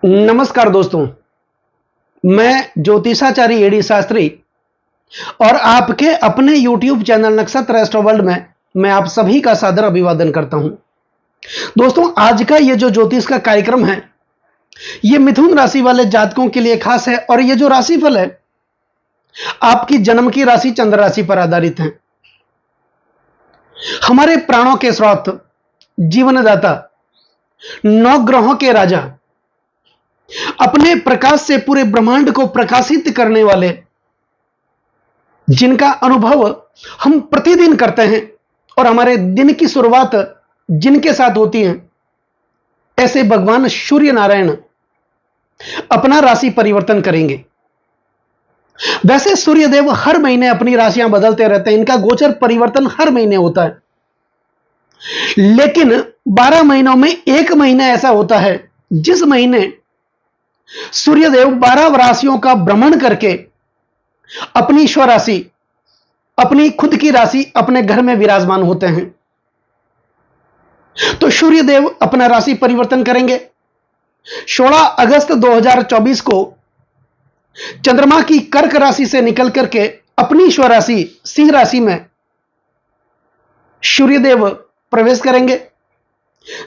नमस्कार दोस्तों। मैं ज्योतिषाचार्य एडी शास्त्री और आपके अपने YouTube चैनल नक्षत्र एस्ट्रो वर्ल्ड में मैं आप सभी का सादर अभिवादन करता हूं। दोस्तों, आज का ये जो ज्योतिष का कार्यक्रम है, ये मिथुन राशि वाले जातकों के लिए खास है और ये जो राशिफल है, आपकी जन्म की राशि चंद्र राशि पर आधारित है। हमारे प्राणों के स्रोत, जीवनदाता, नौ ग्रहों के राजा, अपने प्रकाश से पूरे ब्रह्मांड को प्रकाशित करने वाले, जिनका अनुभव हम प्रतिदिन करते हैं और हमारे दिन की शुरुआत जिनके साथ होती है, ऐसे भगवान सूर्य नारायण अपना राशि परिवर्तन करेंगे। वैसे सूर्यदेव हर महीने अपनी राशियां बदलते रहते हैं, इनका गोचर परिवर्तन हर महीने होता है, लेकिन 12 महीनों में एक महीना ऐसा होता है जिस महीने सूर्यदेव 12 राशियों का भ्रमण करके अपनी स्वराशि, अपनी खुद की राशि, अपने घर में विराजमान होते हैं। तो सूर्यदेव अपना राशि परिवर्तन करेंगे। 16 अगस्त 2024 को चंद्रमा की कर्क राशि से निकल करके अपनी स्वराशि सिंह राशि में सूर्यदेव प्रवेश करेंगे,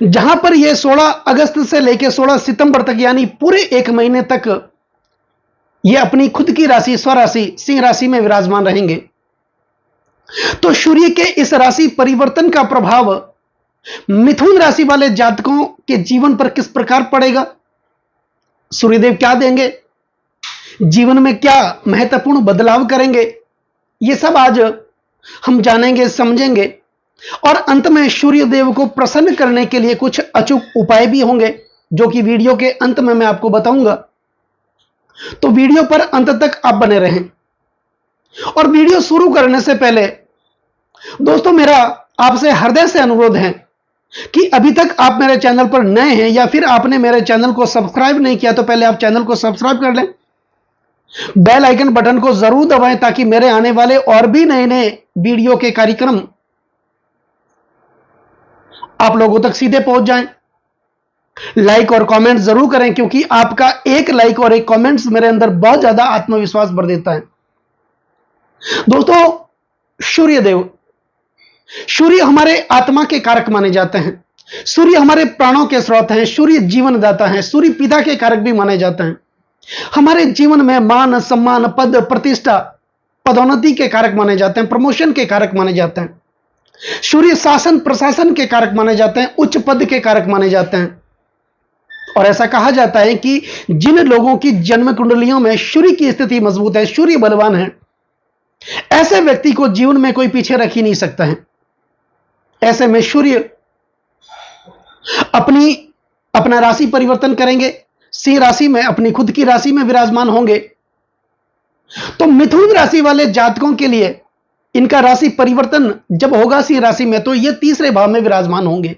जहां पर यह 16 अगस्त से लेकर 16 सितंबर तक यानी पूरे एक महीने तक यह अपनी खुद की राशि स्वराशि सिंह राशि में विराजमान रहेंगे। तो सूर्य के इस राशि परिवर्तन का प्रभाव मिथुन राशि वाले जातकों के जीवन पर किस प्रकार पड़ेगा, सूर्यदेव क्या देंगे, जीवन में क्या महत्वपूर्ण बदलाव करेंगे, यह सब आज हम जानेंगे, समझेंगे और अंत में सूर्यदेव को प्रसन्न करने के लिए कुछ अचूक उपाय भी होंगे, जो कि वीडियो के अंत में मैं आपको बताऊंगा। तो वीडियो पर अंत तक आप बने रहें। और वीडियो शुरू करने से पहले दोस्तों, मेरा आपसे हृदय से अनुरोध है कि अभी तक आप मेरे चैनल पर नए हैं या फिर आपने मेरे चैनल को सब्सक्राइब नहीं किया, तो पहले आप चैनल को सब्सक्राइब कर लें, बेल आइकन बटन को जरूर दबाएं ताकि मेरे आने वाले और भी नए नए वीडियो के कार्यक्रम आप लोगों तक सीधे पहुंच जाएं। लाइक और कमेंट जरूर करें, क्योंकि आपका एक लाइक और एक कमेंट्स मेरे अंदर बहुत ज्यादा आत्मविश्वास भर देता है। दोस्तों, सूर्यदेव, सूर्य हमारे आत्मा के कारक माने जाते हैं, सूर्य हमारे प्राणों के स्रोत हैं, सूर्य जीवनदाता हैं, सूर्य पिता के कारक भी माने जाते हैं। हमारे जीवन में मान सम्मान, पद प्रतिष्ठा, पदोन्नति के कारक माने जाते हैं, प्रमोशन के कारक माने जाते हैं। सूर्य शासन प्रशासन के कारक माने जाते हैं, उच्च पद के कारक माने जाते हैं। और ऐसा कहा जाता है कि जिन लोगों की जन्म कुंडलियों में सूर्य की स्थिति मजबूत है, सूर्य बलवान है, ऐसे व्यक्ति को जीवन में कोई पीछे रख ही नहीं सकता है। ऐसे में सूर्य अपना राशि परिवर्तन करेंगे, सिंह राशि में अपनी खुद की राशि में विराजमान होंगे। तो मिथुन राशि वाले जातकों के लिए इनका राशि परिवर्तन जब होगा सिंह राशि में, तो ये तीसरे भाव में विराजमान होंगे।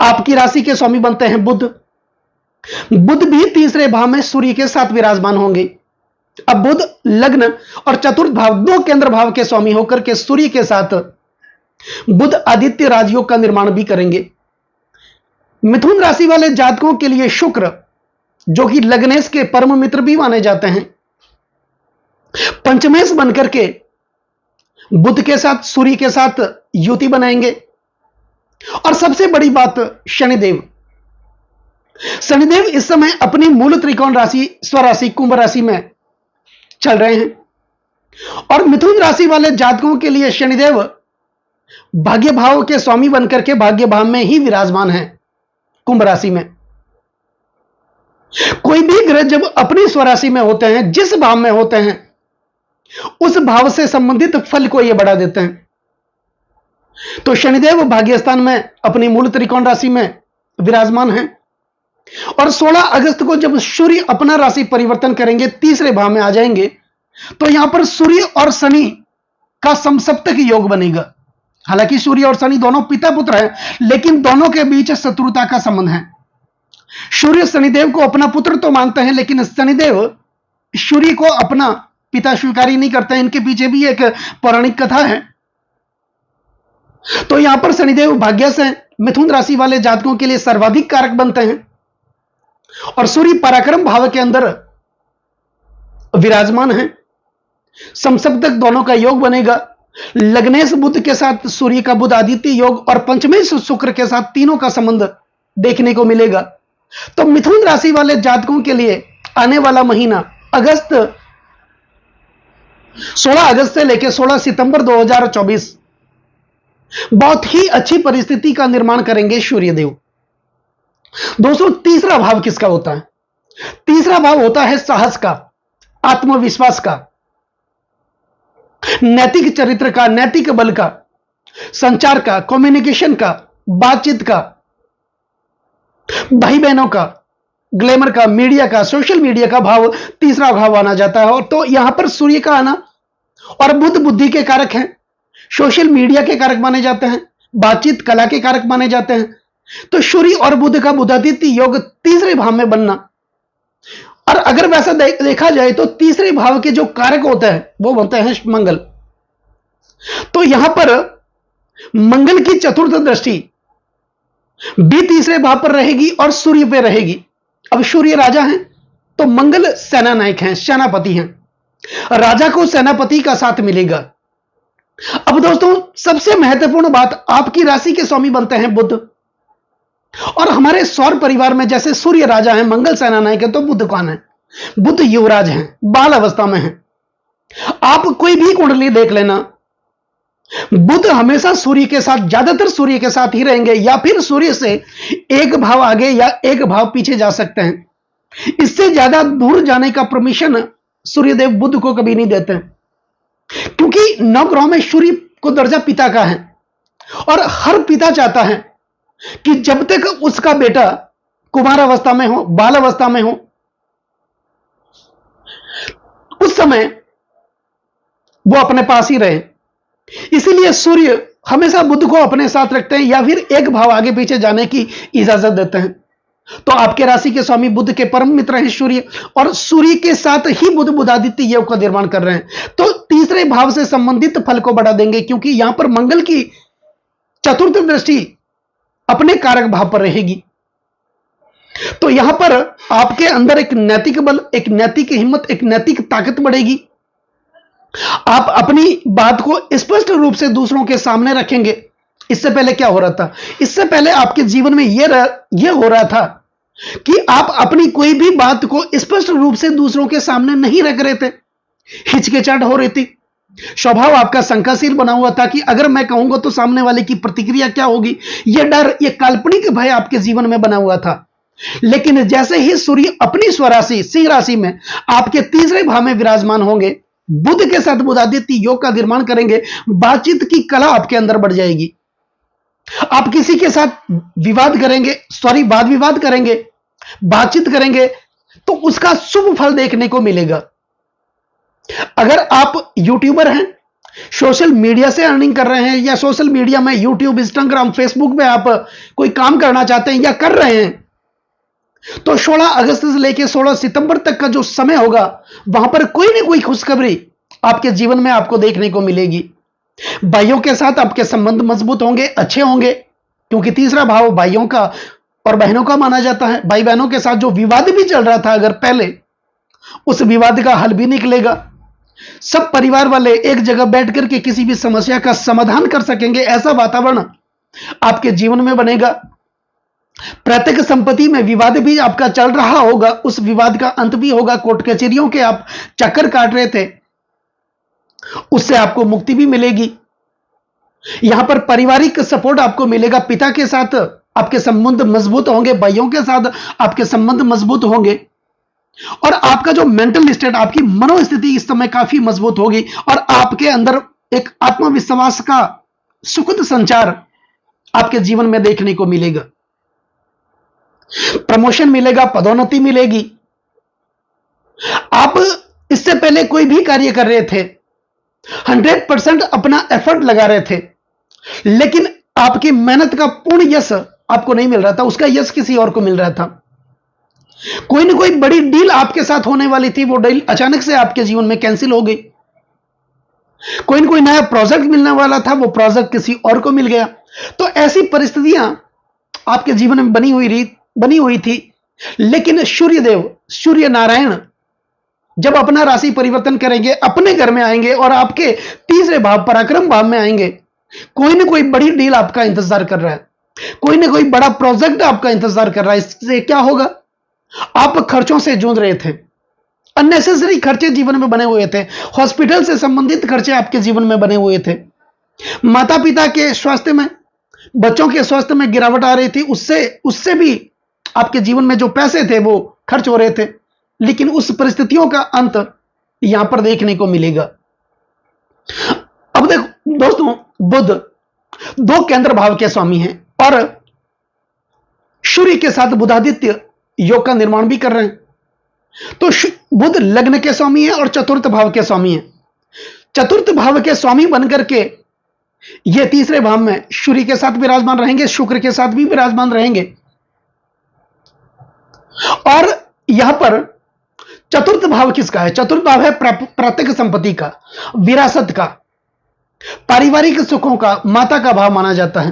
आपकी राशि के स्वामी बनते हैं बुध। बुध भी तीसरे भाव में सूर्य के साथ विराजमान होंगे। अब बुध लग्न और चतुर्थ भाव, दो केंद्र भाव के स्वामी होकर के सूर्य के साथ बुध आदित्य राजयोग का निर्माण भी करेंगे। मिथुन राशि वाले जातकों के लिए शुक्र, जो कि लग्नेश के परम मित्र भी माने जाते हैं, पंचमेश बनकर के बुध के साथ सूर्य के साथ युति बनाएंगे। और सबसे बड़ी बात, शनिदेव इस समय अपनी मूल त्रिकोण राशि स्वराशि कुंभ राशि में चल रहे हैं। और मिथुन राशि वाले जातकों के लिए शनिदेव भाग्य भाव के स्वामी बनकर के भाग्य भाव में ही विराजमान है, कुंभ राशि में। कोई भी ग्रह जब अपनी स्वराशि में होते हैं, जिस भाव में होते हैं, उस भाव से संबंधित फल को यह बढ़ा देते हैं। तो शनिदेव भाग्यस्थान में अपनी मूल त्रिकोण राशि में विराजमान हैं। और 16 अगस्त को जब सूर्य अपना राशि परिवर्तन करेंगे, तीसरे भाव में आ जाएंगे, तो यहां पर सूर्य और शनि का समसप्तक योग बनेगा। हालांकि सूर्य और शनि दोनों पिता पुत्र हैं, लेकिन दोनों के बीच शत्रुता का संबंध है। सूर्य शनिदेव को अपना पुत्र तो मानते हैं, लेकिन शनिदेव सूर्य को अपना पिता स्वीकार ही नहीं करते हैं। इनके पीछे भी एक पौराणिक कथा है। तो यहां पर शनिदेव भाग्य से मिथुन राशि वाले जातकों के लिए सर्वाधिक कारक बनते हैं। और सूर्य पराक्रम भाव के अंदर विराजमान है। समसप्तक दोनों का योग बनेगा। लग्नेश बुध के साथ सूर्य का बुध आदित्य योग और पंचमे शुक्र के साथ तीनों का संबंध देखने को मिलेगा। तो मिथुन राशि वाले जातकों के लिए आने वाला महीना अगस्त 16 अगस्त से लेकर 16 सितंबर 2024 बहुत ही अच्छी परिस्थिति का निर्माण करेंगे सूर्यदेव। दोस्तों, तीसरा भाव किसका होता है? तीसरा भाव होता है साहस का, आत्मविश्वास का, नैतिक चरित्र का, नैतिक बल का, संचार का, कम्युनिकेशन का, बातचीत का, भाई बहनों का, ग्लैमर का, मीडिया का, सोशल मीडिया का भाव तीसरा भाव माना जाता है। और तो यहां पर सूर्य का आना और बुध बुद्धि के कारक हैं, सोशल मीडिया के कारक माने जाते हैं, बातचीत कला के कारक माने जाते हैं। तो सूर्य और बुध का बुधादित्य योग तीसरे भाव में बनना, और अगर वैसा देखा जाए तो तीसरे भाव के जो कारक होते हैं वो बनते हैं मंगल। तो यहां पर मंगल की चतुर्थ दृष्टि भी तीसरे भाव पर रहेगी और सूर्य पे रहेगी। अब सूर्य राजा हैं तो मंगल सेना नायक हैं, सेनापति हैं, राजा को सेनापति का साथ मिलेगा। अब दोस्तों, सबसे महत्वपूर्ण बात, आपकी राशि के स्वामी बनते हैं बुध, और हमारे सौर परिवार में जैसे सूर्य राजा है, मंगल सेना नायक है, तो बुध कौन है? बुध युवराज हैं, बाल अवस्था में हैं। आप कोई भी कुंडली देख लेना, बुध हमेशा सूर्य के साथ, ज्यादातर सूर्य के साथ ही रहेंगे, या फिर सूर्य से एक भाव आगे या एक भाव पीछे जा सकते हैं। इससे ज्यादा दूर जाने का परमिशन सूर्यदेव बुध को कभी नहीं देते, क्योंकि नवग्रहों में सूर्य को दर्जा पिता का है, और हर पिता चाहता है कि जब तक उसका बेटा कुमार अवस्था में हो, बाल अवस्था में हो, उस समय वो अपने पास ही रहे। इसीलिए सूर्य हमेशा बुध को अपने साथ रखते हैं, या फिर एक भाव आगे पीछे जाने की इजाजत देते हैं। तो आपके राशि के स्वामी बुध के परम मित्र हैं सूर्य, और सूर्य के साथ ही बुध बुधादित्य योग का निर्माण कर रहे हैं। तो तीसरे भाव से संबंधित फल को बढ़ा देंगे, क्योंकि यहां पर मंगल की चतुर्थ दृष्टि अपने कारक भाव पर रहेगी। तो यहां पर आपके अंदर एक नैतिक बल, एक नैतिक हिम्मत, एक नैतिक ताकत बढ़ेगी। आप अपनी बात को स्पष्ट रूप से दूसरों के सामने रखेंगे। इससे पहले क्या हो रहा था? इससे पहले आपके जीवन में यह हो रहा था कि आप अपनी कोई भी बात को स्पष्ट रूप से दूसरों के सामने नहीं रख रहे थे, हिचकिचाहट हो रही थी। स्वभाव आपका शंकाशील बना हुआ था कि अगर मैं कहूंगा तो सामने वाले की प्रतिक्रिया क्या होगी, यह डर, यह काल्पनिक भय आपके जीवन में बना हुआ था। लेकिन जैसे ही सूर्य अपनी स्वराशि सिंह राशि में आपके तीसरे भाव में विराजमान होंगे, बुध के साथ बुधादित्य योग का निर्माण करेंगे, बातचीत की कला आपके अंदर बढ़ जाएगी। आप किसी के साथ विवाद करेंगे, वाद विवाद करेंगे, बातचीत करेंगे, तो उसका शुभ फल देखने को मिलेगा। अगर आप यूट्यूबर हैं, सोशल मीडिया से अर्निंग कर रहे हैं, या सोशल मीडिया में यूट्यूब, इंस्टाग्राम, फेसबुक पे आप कोई काम करना चाहते हैं या कर रहे हैं, तो 16 अगस्त से लेकर 16 सितंबर तक का जो समय होगा, वहां पर कोई ना कोई खुशखबरी आपके जीवन में आपको देखने को मिलेगी। भाइयों के साथ आपके संबंध मजबूत होंगे, अच्छे होंगे, क्योंकि तीसरा भाव भाइयों का और बहनों का माना जाता है। भाई बहनों के साथ जो विवाद भी चल रहा था अगर पहले, उस विवाद का हल भी निकलेगा। सब परिवार वाले एक जगह बैठ करके किसी भी समस्या का समाधान कर सकेंगे, ऐसा वातावरण आपके जीवन में बनेगा। प्रत्येक संपत्ति में विवाद भी आपका चल रहा होगा, उस विवाद का अंत भी होगा। कोर्ट कचहरियों के आप चक्कर काट रहे थे, उससे आपको मुक्ति भी मिलेगी। यहां पर पारिवारिक सपोर्ट आपको मिलेगा, पिता के साथ आपके संबंध मजबूत होंगे, भाइयों के साथ आपके संबंध मजबूत होंगे, और आपका जो मेंटल स्टेट, आपकी मनोस्थिति इस समय काफी मजबूत होगी, और आपके अंदर एक आत्मविश्वास का सुखद संचार आपके जीवन में देखने को मिलेगा। प्रमोशन मिलेगा, पदोन्नति मिलेगी। आप इससे पहले कोई भी कार्य कर रहे थे, 100% अपना एफर्ट लगा रहे थे, लेकिन आपकी मेहनत का पूर्ण यश आपको नहीं मिल रहा था, उसका यश किसी और को मिल रहा था। कोई ना कोई बड़ी डील आपके साथ होने वाली थी, वो डील अचानक से आपके जीवन में कैंसिल हो गई। कोई ना कोई नया प्रोजेक्ट मिलने वाला था, वो प्रोजेक्ट किसी और को मिल गया। तो ऐसी परिस्थितियां आपके जीवन में बनी हुई थी लेकिन सूर्यदेव, सूर्य नारायण जब अपना राशि परिवर्तन करेंगे, अपने घर में आएंगे और आपके तीसरे भाव पराक्रम भाव में आएंगे, कोई ना कोई बड़ी डील आपका इंतजार कर रहा है, कोई ना कोई बड़ा प्रोजेक्ट आपका इंतजार कर रहा है। इससे क्या होगा? आप खर्चों से जूझ रहे थे, अननेसेसरी खर्चे जीवन में बने हुए थे, हॉस्पिटल से संबंधित खर्चे आपके जीवन में बने हुए थे, माता पिता के स्वास्थ्य में, बच्चों के स्वास्थ्य में गिरावट आ रही थी, उससे भी आपके जीवन में जो पैसे थे वो खर्च हो रहे थे। लेकिन उस परिस्थितियों का अंत यहां पर देखने को मिलेगा। अब देखो दोस्तों, बुध 2 केंद्र भाव के स्वामी हैं और सूर्य के साथ बुधादित्य योग का निर्माण भी कर रहे हैं। तो बुध लग्न के स्वामी है और चतुर्थ भाव के स्वामी है। चतुर्थ भाव के स्वामी बनकर के ये तीसरे भाव में सूर्य के साथ विराजमान रहेंगे, शुक्र के साथ भी विराजमान रहेंगे। और यहां पर चतुर्थ भाव किसका है? चतुर्थ भाव है प्रात्यिक संपत्ति का, विरासत का, पारिवारिक सुखों का, माता का भाव माना जाता है।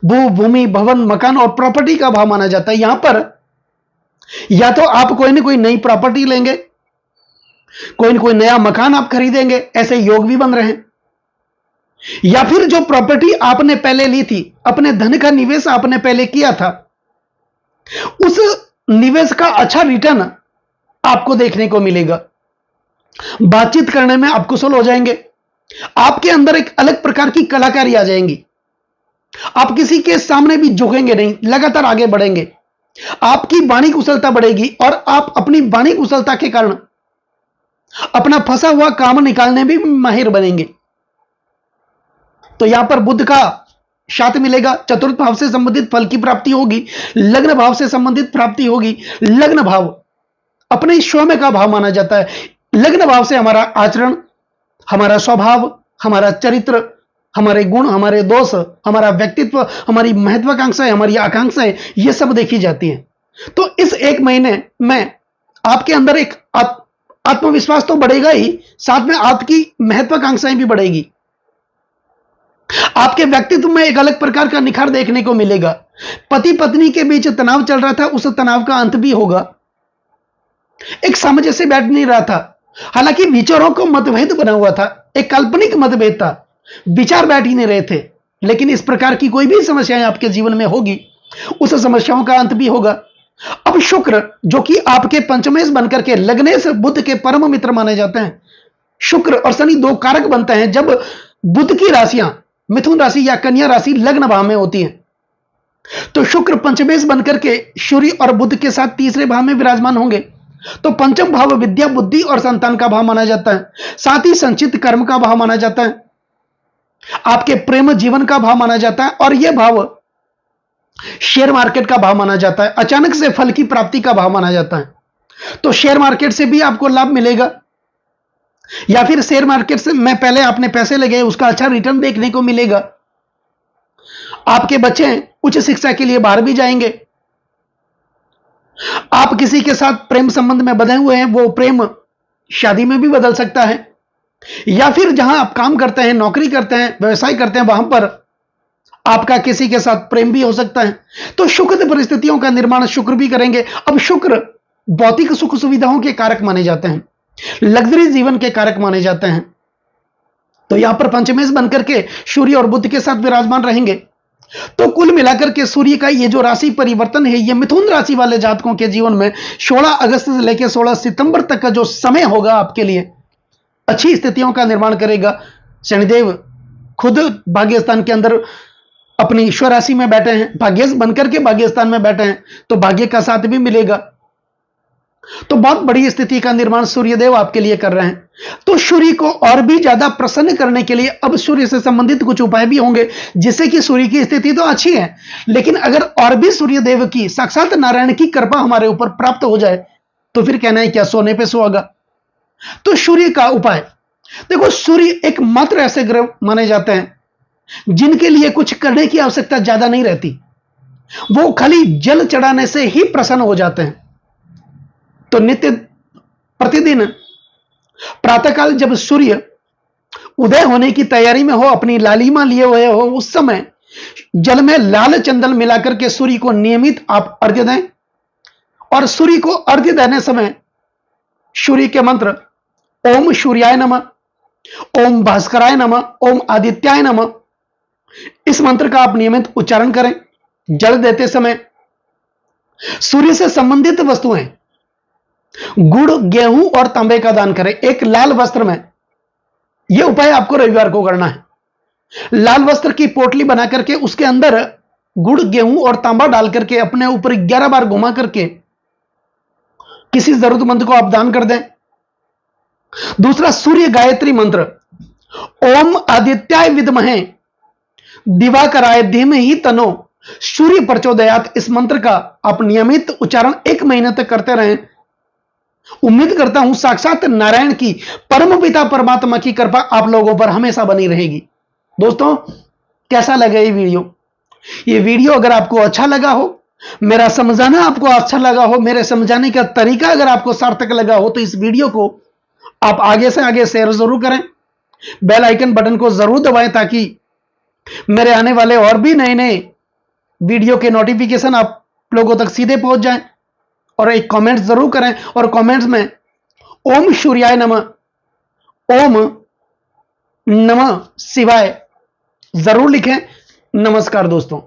भू, भूमि, भवन, मकान और प्रॉपर्टी का भाव माना जाता है। यहां पर या तो आप कोई ना कोई नई प्रॉपर्टी लेंगे, कोई ना कोई नया मकान आप खरीदेंगे, ऐसे योग भी बन रहे हैं। या फिर जो प्रॉपर्टी आपने पहले ली थी, अपने धन का निवेश आपने पहले किया था, उस निवेश का अच्छा रिटर्न आपको देखने को मिलेगा। बातचीत करने में आप कुशल हो जाएंगे, आपके अंदर एक अलग प्रकार की कलाकारी आ जाएंगी, आप किसी के सामने भी झुकेंगे नहीं, लगातार आगे बढ़ेंगे, आपकी वाणी कुशलता बढ़ेगी और आप अपनी वाणी कुशलता के कारण अपना फंसा हुआ काम निकालने में भी माहिर बनेंगे। तो यहां पर बुध का साथ मिलेगा, चतुर्थ भाव से संबंधित फल की प्राप्ति होगी, लग्न भाव से संबंधित प्राप्ति होगी। लग्न भाव अपने स्वयं का भाव माना जाता है। लग्न भाव से हमारा आचरण, हमारा स्वभाव, हमारा चरित्र, हमारे गुण, हमारे दोष, हमारा व्यक्तित्व, हमारी महत्वाकांक्षाएं, हमारी आकांक्षाएं, ये सब देखी जाती हैं। तो इस 1 महीने में आपके अंदर एक आत्मविश्वास तो बढ़ेगा ही, साथ में आपकी महत्वाकांक्षाएं भी बढ़ेगी। आपके व्यक्तित्व में एक अलग प्रकार का निखार देखने को मिलेगा। पति पत्नी के बीच तनाव चल रहा था, उस तनाव का अंत भी होगा। एक समझ से बैठ नहीं रहा था, हालांकि विचारों को मतभेद बना हुआ था, एक काल्पनिक मतभेद था, विचार बैठ ही नहीं रहे थे। लेकिन इस प्रकार की कोई भी समस्याएं आपके जीवन में होगी, उस समस्याओं का अंत भी होगा। अब शुक्र जो कि आपके पंचमेश बनकर के लगने से बुध के परम मित्र माने जाते हैं, शुक्र और शनि 2 कारक बनते हैं जब बुध की राशियां मिथुन राशि या कन्या राशि लग्न भाव में होती हैं। तो शुक्र पंचमेश बनकर के सूर्य और बुध के साथ तीसरे भाव में विराजमान होंगे। तो पंचम भाव विद्या, बुद्धि और संतान का भाव माना जाता है, साथ ही संचित कर्म का भाव माना जाता है, आपके प्रेम जीवन का भाव माना जाता है, और यह भाव शेयर मार्केट का भाव माना जाता है, अचानक से फल की प्राप्ति का भाव माना जाता है। तो शेयर मार्केट से भी आपको लाभ मिलेगा, या फिर शेयर मार्केट से में पहले आपने पैसे लगे, उसका अच्छा रिटर्न देखने को मिलेगा। आपके बच्चे उच्च शिक्षा के लिए बाहर भी जाएंगे। आप किसी के साथ प्रेम संबंध में बंधे हुए हैं, वो प्रेम शादी में भी बदल सकता है, या फिर जहां आप काम करते हैं, नौकरी करते हैं, व्यवसाय करते हैं, वहां पर आपका किसी के साथ प्रेम भी हो सकता है। तो सुखद परिस्थितियों का निर्माण शुक्र भी करेंगे। अब शुक्र भौतिक सुख सुविधाओं के कारक माने जाते हैं, लग्जरी जीवन के कारक माने जाते हैं। तो यहां पर पंचमेश बनकर के सूर्य और बुध के साथ विराजमान रहेंगे। तो कुल मिलाकर के सूर्य का ये जो राशि परिवर्तन है, ये मिथुन राशि वाले जातकों के जीवन में 16 अगस्त से लेकर 16 सितंबर तक का जो समय होगा, आपके लिए अच्छी स्थितियों का निर्माण करेगा। शनिदेव खुद भाग्य स्थान के अंदर अपनी स्वराशि में बैठे हैं, भाग्य बनकर के भाग्य स्थान में बैठे हैं, तो भाग्य का साथ भी मिलेगा। तो बहुत बड़ी स्थिति का निर्माण सूर्यदेव आपके लिए कर रहे हैं। तो सूर्य को और भी ज्यादा प्रसन्न करने के लिए अब सूर्य से संबंधित कुछ उपाय भी होंगे, जिससे कि सूर्य की स्थिति तो अच्छी है, लेकिन अगर और भी सूर्यदेव की साक्षात नारायण की कृपा हमारे ऊपर प्राप्त हो जाए तो फिर कहना है क्या, सोने पे सुहागा। तो सूर्य का उपाय देखो, सूर्य एकमात्र ऐसे ग्रह माने जाते हैं जिनके लिए कुछ करने की आवश्यकता ज्यादा नहीं रहती, वो खाली जल चढ़ाने से ही प्रसन्न हो जाते हैं। तो नित्य प्रतिदिन प्रातःकाल जब सूर्य उदय होने की तैयारी में हो, अपनी लालिमा लिए हुए हो, उस समय जल में लाल चंदन मिलाकर के सूर्य को नियमित आप अर्घ्य दें। और सूर्य को अर्घ्य देने समय सूर्य के मंत्र ओम सूर्याय नमः, ओम भास्कराय नमः, ओम आदित्याय नमः, इस मंत्र का आप नियमित उच्चारण करें। जल देते समय सूर्य से संबंधित वस्तुएं गुड़, गेहूं और तांबे का दान करें। एक लाल वस्त्र में यह उपाय आपको रविवार को करना है। लाल वस्त्र की पोटली बना करके उसके अंदर गुड़, गेहूं और तांबा डाल करके अपने ऊपर 11 बार घुमा करके किसी जरूरतमंद को आप दान कर दें। दूसरा, सूर्य गायत्री मंत्र ओम आदित्याय विद्महे दिवाकराय धीमहि तनो सूर्य प्रचोदयात, इस मंत्र का आप नियमित उच्चारण 1 महीने तक करते रहें। उम्मीद करता हूं साक्षात नारायण की, परम पिता परमात्मा की कृपा आप लोगों पर हमेशा बनी रहेगी। दोस्तों, कैसा लगा ये वीडियो? ये वीडियो अगर आपको अच्छा लगा हो, मेरा समझाना आपको अच्छा लगा हो, मेरे समझाने का तरीका अगर आपको सार्थक लगा हो, तो इस वीडियो को आप आगे से आगे शेयर जरूर करें। बेल आइकन बटन को जरूर दबाएं ताकि मेरे आने वाले और भी नए नए वीडियो के नोटिफिकेशन आप लोगों तक सीधे पहुंच जाएं। और एक कमेंट जरूर करें और कमेंट्स में ओम सूर्याय नमः, ओम नमः शिवाय जरूर लिखें। नमस्कार दोस्तों।